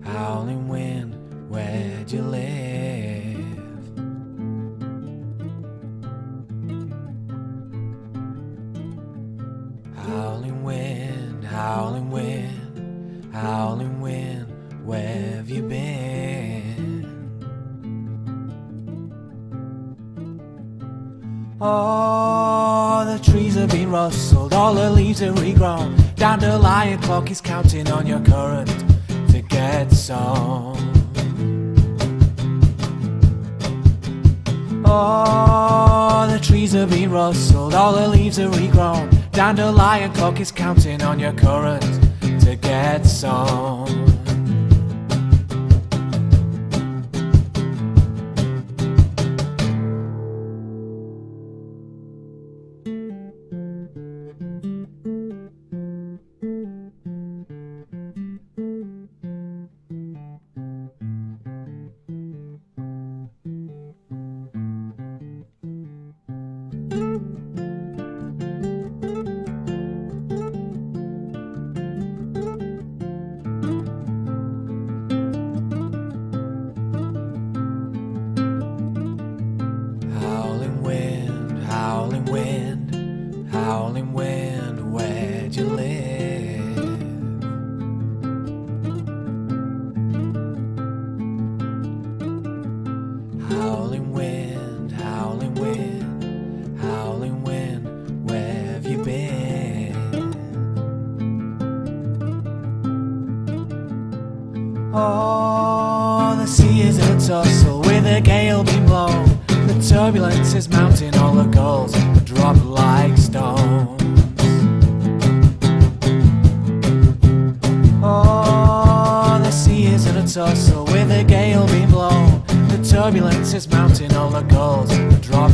howling wind, where'd you live? Howling wind, howling wind, howling wind, where have you been? Oh, the trees have been rustled, all the leaves are regrown. Dandelion clock is counting on your current to get some. Oh, the trees have been rustled, all the leaves are regrown. Dandelion clock is counting on your current to get some. Howling wind, where'd you live? Howling wind, howling wind, howling wind, where have you been? Oh, the sea is in a tussle with a gale being blown. The turbulence is mounting, all the gulls drop like stones. Oh, the sea is in a tussle with a gale being blown. The turbulence is mounting, all the gulls drop